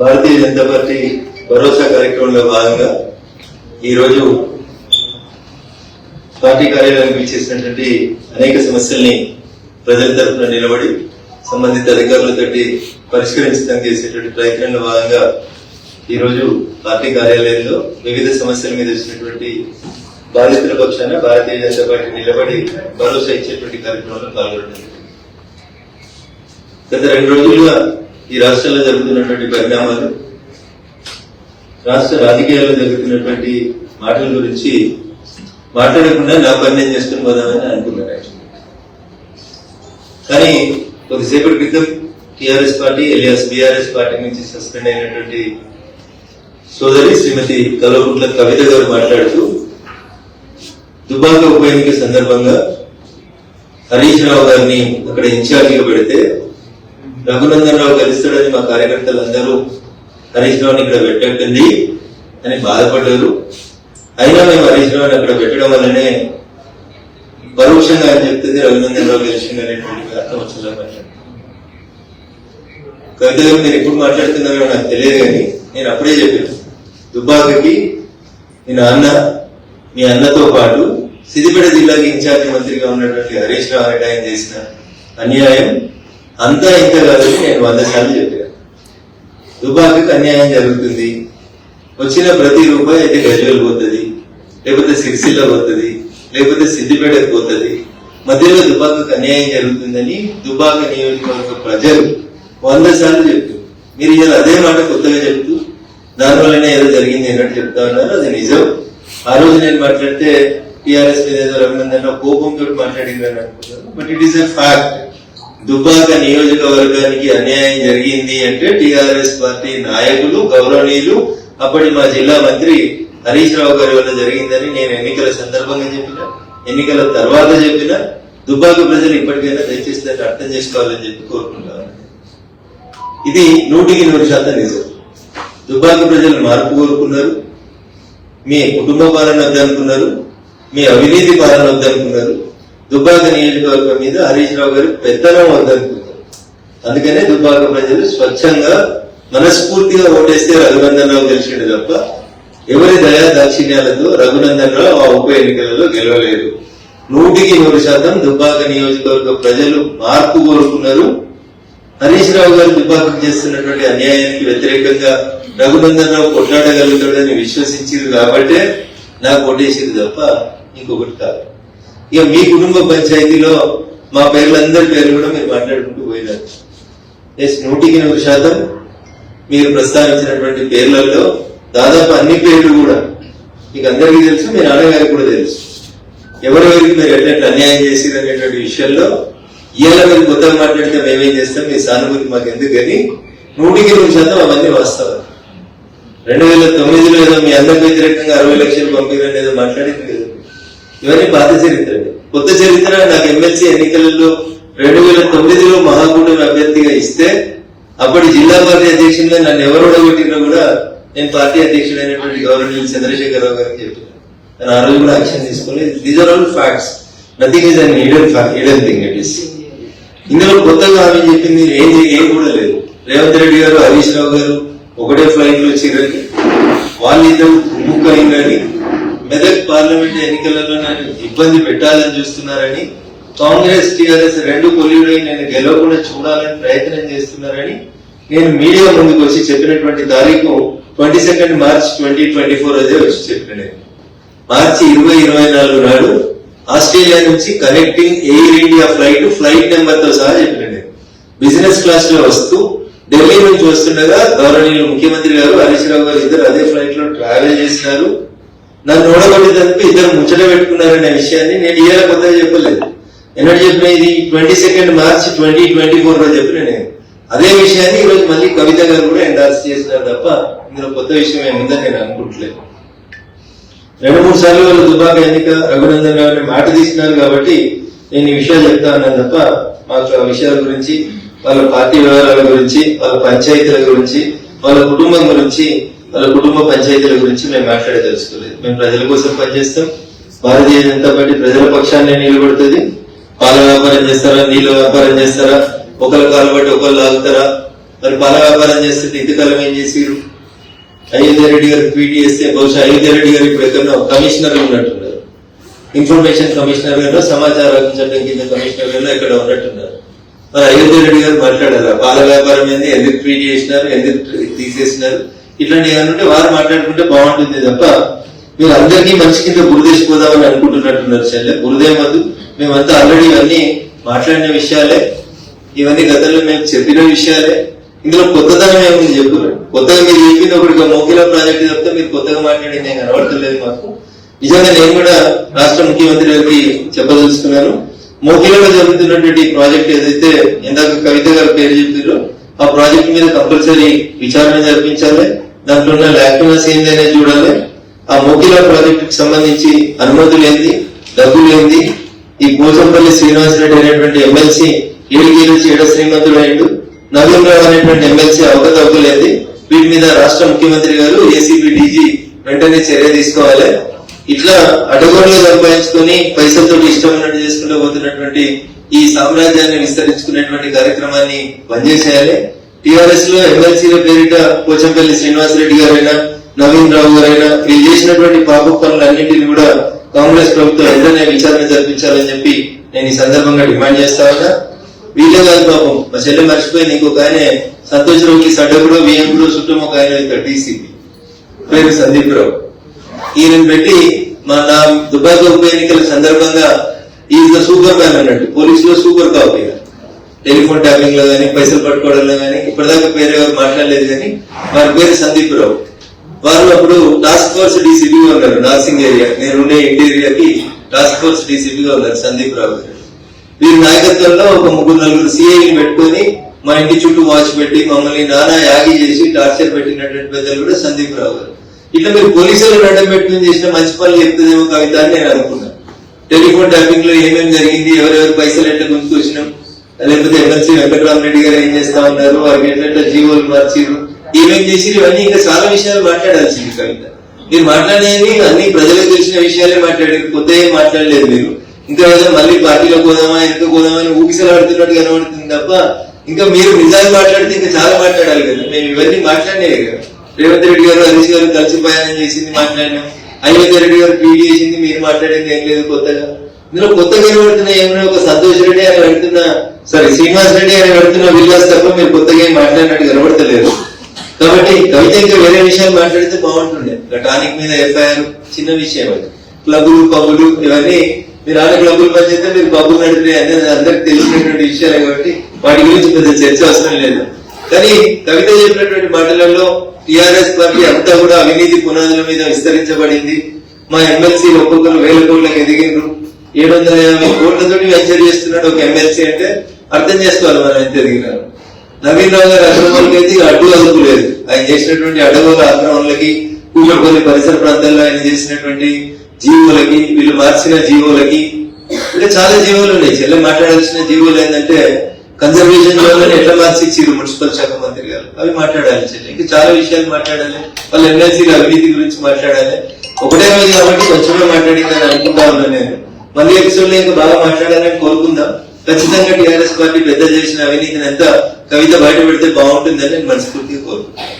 Bharatiya Janata party భరోసా కార్యక్రమంలో భాగంగా ఈరోజు పార్టీ కార్యాలయానికి విచ్చేసినటువంటి అనేక సమస్యల్ని ప్రజల తరఫున నిలబడి సంబంధిత అధికారులతో పరిష్కరించడానికి చేసేటువంటి ప్రయత్నంలో భాగంగా ఈరోజు పార్టీ కార్యాలయంలో వివిధ సమస్యల మీద వచ్చినటువంటి బాధితుల పక్షాన భారతీయ జనతా పార్టీ నిలబడి భరోసా ఇచ్చేటువంటి కార్యక్రమంలో పాల్గొనడం. గత 2 రోజులుగా ఈ రాష్ట్రంలో జరుగుతున్నటువంటి పరిణామాలు, రాష్ట్ర రాజకీయాల్లో జరుగుతున్నటువంటి మాటల గురించి మాట్లాడకుండా నా పని నేను చేసుకుని పోదామని అనుకున్నాను. కానీ కొద్దిసేపటి క్రితం TRS party alias BRS party నుంచి సస్పెండ్ అయినటువంటి సోదరి శ్రీమతి కల్వకుంట్ల కవిత గారు మాట్లాడుతూ దుబ్బాక ఉప ఎన్నిక సందర్భంగా హరీష్ రావు గారిని అక్కడ ఇన్ఛార్జిగా పెడితే రఘునందన్ రావు గెలుస్తాడని మా కార్యకర్తలందరూ హరీష్ రావుని ఇక్కడ పెట్టకండి అని బాధపడ్డారు. అయినా మేము హరీష్ రావుని అక్కడ పెట్టడం వల్లనే పరోక్షంగా ఆయన చెప్తుంది రఘునందన్ రావు గెలిచింది అనేటువంటి అర్థం వచ్చేలా మాట్లాడు. కవిత గారు మీరు ఎప్పుడు మాట్లాడుతున్నారో నాకు తెలియదు, కానీ నేను అప్పుడే చెప్పాను, దుబ్బాకకి మీ అన్నతో పాటు సిద్దిపేట జిల్లాకి ఇన్ఛార్జి మంత్రిగా ఉన్నటువంటి హరీష్ రావు అనేట ఆయన చేసిన అన్యాయం అంతా ఇంత కాదని నేను 100 సార్లు చెప్పాను. దుబ్బాకకి అన్యాయం జరుగుతుంది, వచ్చిన ప్రతి రూపాయి అయితే గజ్వేల్ పోతుంది, లేకపోతే సిరిసిల్ల పోతుంది, లేకపోతే సిద్దిపేటకు పోతుంది, మధ్యలో దుబ్బాకకు అన్యాయం జరుగుతుందని దుబ్బాక నియోజకవర్గ ప్రజలు 100 సార్లు చెప్తూ మీరు ఇలా అదే మాట కొత్తగా చెప్తూ దానివల్లనే ఏదో జరిగింది అన్నట్టు చెప్తా ఉన్నారు. అది నిజం. ఆ రోజు నేను మాట్లాడితే టీఆర్ఎస్ మీద ఏదో రఘునందన్ రావు కోపంతో మాట్లాడిందని అనుకుంటాను. But it is a fact. Dubbaka నియోజకవర్గానికి అన్యాయం జరిగింది అంటే టీఆర్ఎస్ పార్టీ నాయకులు, గౌరవనీయులు, అప్పటి మా జిల్లా మంత్రి హరీష్ రావు గారి వల్ల జరిగిందని నేను ఎన్నికల సందర్భంగా చెప్పిన, ఎన్నికల తర్వాత చెప్పిన. దుబ్బాక ప్రజలు ఇప్పటికైనా దయచేసి దాన్ని అర్థం చేసుకోవాలని చెప్పి కోరుకుంటాను. ఇది 100% నిజం. దుబ్బాక ప్రజలు మార్పు కోరుకున్నారు. మీ కుటుంబ పాలన వద్దనుకున్నారు, మీ అవినీతి పాలన వద్దనుకున్నారు, దుబ్బాక నియోజకవర్గం మీద హరీష్ రావు గారు పెత్తనం వద్దనుకున్నారు. అందుకనే దుబ్బాక ప్రజలు స్వచ్ఛంగా మనస్ఫూర్తిగా ఓటేస్తే రఘునందన్ రావు గెలిచిండు తప్ప ఎవరి దయా దాక్షిణ్యాలతో రఘునందన్ రావు ఆ ఉప ఎన్నికలలో గెలవలేదు. 100% దుబ్బాక నియోజకవర్గ ప్రజలు మార్పు కోరుకున్నారు. హరీష్ రావు గారు దుబ్బాకకు చేస్తున్నటువంటి అన్యాయానికి వ్యతిరేకంగా రఘునందన్ రావు కొట్లాడగలుగుతాడని విశ్వసించారు కాబట్టే నాకు ఓటేసింది తప్ప ఇంకొకటి కాదు. ఇక మీ కుటుంబ పంచాయతీలో మా పేర్లందరి పేర్లు కూడా మీరు మాట్లాడుకుంటూ పోయినారు. 100% మీరు ప్రస్తావించినటువంటి పేర్లలో దాదాపు అన్ని పేర్లు కూడా మీకు అందరికీ తెలుసు, మీ నాన్నగారికి కూడా తెలుసు. ఎవరెవరికి మీరు ఎట్లా అన్యాయం చేసిరు అనేటువంటి విషయంలో ఇవాళ మీరు కొత్తగా మాట్లాడితే మేమేం చేస్తాం, మీ సానుభూతి మాకు ఎందుకు, కానీ 100% అవన్నీ వాస్తవం. 2009లో ఏదో మీ అందరికి వ్యతిరేకంగా 60 లక్షలు పంపిరని ఏదో మాట్లాడింది కదా, ఇవన్నీ పాత చరిత్ర. కొత్త చరిత్ర. నాకు ఎమ్మెల్సీ ఎన్నికలలో 2009లో మహాకూటమి అభ్యర్థిగా ఇస్తే అప్పటి జిల్లా పార్టీ అధ్యక్షుడిగా నన్ను ఎవరు ఓడగొట్టినా కూడా నేను పార్టీ అధ్యక్షుడైనటువంటి గవర్నర్ చంద్రశేఖరరావు గారికి చెప్పాను. కానీ ఆ రోజు కూడా యాక్షన్ తీసుకోలేదు. These are all facts. Nothing is an hidden thing. It is ఇందులో కొత్తగా ఆమె చెప్పింది ఏం కూడా లేదు. రేవంత్ రెడ్డి గారు, హరీష్ రావు గారు ఒకటే ఫ్లైట్ లో వచ్చిరని, వాళ్ళిద్దరు బుక్ అయిందని, మెదక్ పార్లమెంట్ ఎన్నికలలో నన్ను ఇబ్బంది పెట్టాలని చూస్తున్నారని, కాంగ్రెస్ టీఆర్ఎస్ 2 కొల్లుడై నేను గెలవకుండా చూడాలని ప్రయత్నం చేస్తున్నారని నేను మీడియా ముందుకు వచ్చి చెప్పినటువంటి తారీఖు 22 మార్చ్ 2024 అదే వచ్చి చెప్పిన. మార్చి 2024 నాడు ఆస్ట్రేలియా నుంచి connecting air India flight number తో సహా చెప్పిన. బిజినెస్ క్లాస్ లో వస్తూ ఢిల్లీ నుంచి వస్తుండగా గౌరవనీయులు ముఖ్యమంత్రి గారు, హరీష్ రావు గారు ఇద్దరు అదే ఫ్లైట్ లో ట్రావెల్ చేసినారు. నన్ను ఓడగొట్టేందుకు ఇద్దరు ముచ్చట పెట్టుకున్నారనే విషయాన్ని నేను ఇవాళ కొత్తగా చెప్పలేదు. ఎన్నడూ చెప్పిన, ఇది 22 మార్చ్ 2024 లో చెప్పిన నేను అదే విషయాన్ని ఈరోజు మళ్ళీ కవిత గారు కూడా ఎండార్స్ చేసినారు తప్ప ఇందులో కొత్త విషయం ఏముందని నేను అనుకుంటలేదు. 2-3 సార్లు వాళ్ళు దుబ్బాక ఎన్నిక రఘునందన్ రావు మాట తీసినారు కాబట్టి నేను ఈ విషయాలు చెప్తా ఉన్నాను తప్ప మాకు ఆ విషయాల గురించి, వాళ్ళ పార్టీ వ్యవహారాల గురించి, వాళ్ళ పంచాయతీల గురించి, వాళ్ళ కుటుంబం గురించి, వాళ్ళ కుటుంబ పంచాయతీల గురించి మేము మాట్లాడే తెలుసుకోలేదు. మేము ప్రజల కోసం పనిచేస్తాం. భారతీయ జనతా పార్టీ ప్రజల పక్షాన్ని నిలబడుతుంది. పాల వ్యాపారం చేస్తారా, నీళ్ళ వ్యాపారం చేస్తారా, ఒకరు కాలు బట్టి ఒకరు లాగుతారా, మరి పాల వ్యాపారం చేస్తుంటే ఇంతకాలం ఏం చేసిరు? అయోధ్య రెడ్డి గారు ట్వీట్ చేస్తే బహుశా అయోధ్య రెడ్డి గారు ఇప్పుడు ఎక్కడో కమిషనర్ ఉన్నట్టున్నారు, ఇన్ఫర్మేషన్ కమిషనర్ గారు, సమాచార హక్కు చట్టం కింద కమిషనర్ గారు ఎక్కడ ఉన్నట్టున్నారు. మరి అయోధ్య రెడ్డి గారు మాట్లాడారా? పాల వ్యాపారం ఏంది, ఎందుకు ట్వీట్ చేసినారు, ఎందుకు తీసేసినారు, ఇట్లాంటి ఏమంటే వారు మాట్లాడుకుంటే బాగుంటుంది తప్ప మీరు అందరికీ మంచి కింద బురదేసిపోదామని అనుకుంటున్నట్టున్నారు. చెల్లె బురదేం వద్దు, మేమంతా ఆల్రెడీ ఇవన్నీ మాట్లాడిన విషయాలే, ఇవన్నీ గతంలో మేము చెప్పిన విషయాలే. ఇందులో కొత్తదనం ఏముంది చెప్పు? కొత్తగా మీరు చెప్పింది ఒకటి మోకిలా ప్రాజెక్ట్ చెప్తే మీరు కొత్తగా మాట్లాడింది నేను కనబడతలేదు మాకు. నిజంగా నేను కూడా రాష్ట్ర ముఖ్యమంత్రి గారికి చెప్పదలుచుకున్నాను, మోకిలాలో జరుగుతున్నటువంటి ప్రాజెక్ట్ ఏదైతే ఇందాక కవిత గారు పేరు చెప్పారో ఆ ప్రాజెక్ట్ మీద కంపల్సరీ విచారణ జరిపించాలి, దాంట్లో ఉన్న లాక్యునస్ ఏంది అనేది చూడాలి. ఆ మోకిలా ప్రాజెక్ట్ కి సంబంధించి అనుమతులు ఏంది, డబ్బులు ఏంది, ఈ పోచంపల్లి శ్రీనివాసరెడ్డి అనేటువంటి ఎమ్మెల్సీ ఏడుగేలు చేయడం శ్రీమంతుడు అయ్యిండు, నవీన్ రావు అనేటువంటి ఎమ్మెల్సీ అవకతవకలేంది, వీటి మీద రాష్ట్ర ముఖ్యమంత్రి గారు ఏసీబీ డీజీ వెంటనే చర్య తీసుకోవాలి. ఇట్లా అడ్డగోడలు సంపాదించుకొని పైసలతో ఇష్టం ఉన్నట్టు చేసుకుంటూ పోతున్నటువంటి ఈ సామ్రాజ్యాన్ని విస్తరించుకునేటువంటి కార్యక్రమాన్ని బంద్ చేసేయాలి. టిఆర్ఎస్ లో ఎమ్మెల్సీల పేరిట పోచంపల్లి శ్రీనివాసరెడ్డి గారైనా నవీన్ రావు గారైనా వీళ్ళు చేసినటువంటి పాప పనులన్నింటినీ కూడా కాంగ్రెస్ ప్రభుత్వం వెంటనే విచారణ జరిపించాలని చెప్పి నేను ఈ సందర్భంగా డిమాండ్ చేస్తా ఉన్నా. వీళ్ళే కాదు పాపం, మా చెల్లె మర్చిపోయి నీకు ఒక ఆయన సంతోష్ రావుకి సడ్డకుడు విఎంలో చుట్టూ ఒక ఆయన అవుతాడు డీసీపీ పేరు సందీప్ రావు. ఈయనను పెట్టి నా దుబ్బాక ఉప ఎన్నికల సందర్భంగా ఈజ్ ద సూపర్ మ్యాన్ అన్నట్టు, పోలీసులో సూపర్ కాపు. టెలిఫోన్ ట్యాపింగ్ లో గానీ పైసలు పట్టుకోవడంలో గానీ ఇప్పటిదాకా పేరు ఎవరు మాట్లాడలేదు కానీ వారి పేరు సందీప్ రావు. వారు అప్పుడు టాస్క్ ఫోర్స్ డీసీపీగా ఉన్నారు నార్సింగ్ ఏరియా, నేనుండే ఇంటీరియాకి టాస్క్ ఫోర్స్ డీసీపీగా ఉన్నారు సందీప్ రావు గారు. వీరి నాయకత్వంలో ఒక 3-4 సిఐని పెట్టుకొని మా ఇంటి చుట్టూ వాచ్ పెట్టి మమ్మల్ని నానా యాగి చేసి టార్చర్ పెట్టినటువంటి పెద్దలు కూడా సందీప్ రావు గారు. ఇట్లా మీరు పోలీసులను అడ్డం పెట్టుకుని చేసిన మంచి పనులు చెప్తుందేమో కవిత అని నేను అనుకున్నాను. టెలిఫోన్ ట్యాపింగ్ లో ఏమేమి జరిగింది, ఎవరెవరు పైసలు ఎట్లా గుంజుకు వచ్చినాం, లేకపోతే ఎమ్మెల్సీ వెంకటరామరెడ్డి గారు ఏం చేస్తా ఉన్నారు, వారికి ఎట్లా జీవోలు మార్చిరు, ఏమేం చేసి ఇవన్నీ ఇంకా చాలా విషయాలు మాట్లాడాల్సింది కవిత. మీరు మాట్లాడేది అన్ని ప్రజలకు తెలిసిన విషయాలే మాట్లాడారు, కొత్త ఏం మాట్లాడలేదు. మీరు ఇంకా ఏదో మళ్ళీ పార్టీలో పోదామా వెనక పోదామా అని ఊగిసలాడుతున్నట్టు కనబడుతుంది తప్ప ఇంకా మీరు నిజాలు మాట్లాడితే ఇంకా చాలా మాట్లాడాలి కదా. మేము ఇవన్నీ మాట్లాడినే కదా. రేవంత్ రెడ్డి గారు హరీష్ గారు కలిసి ప్రయాణం చేసింది మాట్లాడినాం, అయోధ్య రెడ్డి గారు ట్వీట్ చేసింది, మీరు మాట్లాడింది ఏం లేదు కొత్తగా. ఇందులో కొత్తగా కనబడుతున్నా ఏమైనా ఒక సంతోష్ రెడ్డి అని పెడుతున్నా, శ్రీనివాస్ రెడ్డి అని పెడుతున్న విల్లాస్ తప్ప మీరు కొత్తగా ఏం మాట్లాడినట్టు కనబడతలేదు. కాబట్టి కవిత ఇంకా వేరే విషయాలు మాట్లాడితే బాగుంటుండే. టానిక్ మీద ఎఫ్ఐఆర్ చిన్న విషయం, అది క్లబ్బులు పబ్బులు ఇవన్నీ మీరు ఆడ క్లబ్బులు పనిచేస్తే మీరు పబ్బులు నడిపే అనేది అందరికి తెలిసినటువంటి విషయాలే కాబట్టి వాటి గురించి పెద్ద చర్చ అవసరం లేదు. కానీ కవిత చెప్పినటువంటి మాటలలో టిఆర్ఎస్ పార్టీ అంతా కూడా అవినీతి పునాదుల మీద విస్తరించబడింది. మా ఎమ్మెల్సీ ఒక్కొక్కరు 1000 కోట్లకు ఎదిగిండ్రు, 750 కోట్లతోటి వెంచర్ చేస్తున్నాడు ఒక ఎమ్మెల్సీ అంటే అర్థం చేసుకోవాలి మనం ఎంత ఎదిగినారు. నవీన్ రావు గారి అక్రమాలకి అయితే అడ్డు అదుపు లేదు. ఆయన చేసినటువంటి అడ్డగోల అక్రమాలకి, కూకట్పల్లి పరిసర ప్రాంతాల్లో ఆయన చేసినటువంటి జీవోలకి, వీళ్ళు మార్చిన జీవోలకి, ఇంకా చాలా జీవోలు ఉన్నాయి. చెల్లె మాట్లాడాల్సిన జీవోలు ఏంటంటే కన్జర్వేషన్ జోన్లను ఎట్లా మార్చి ఇచ్చిరు మున్సిపల్ శాఖ మంత్రి గారు, అవి మాట్లాడాలి చెల్లె. ఇంకా చాలా విషయాలు మాట్లాడాలి, వాళ్ళ ఎమ్మెల్సీల అవినీతి గురించి మాట్లాడాలి. ఒకటే రోజు కాబట్టి కొంచెమే మాట్లాడిందని అనుకుంటా ఉన్నా నేను. మళ్ళీ ఎపిసోడ్ లో ఇంకా బాగా మాట్లాడాలని కోరుకుందాం. ఖచ్చితంగా టీఆర్ఎస్ పార్టీ పెద్ద చేసిన అవినీతిని అంతా కవిత బయట పెడితే బాగుంటుందని నేను మనస్ఫూర్తిగా కోరుకుంటున్నాను.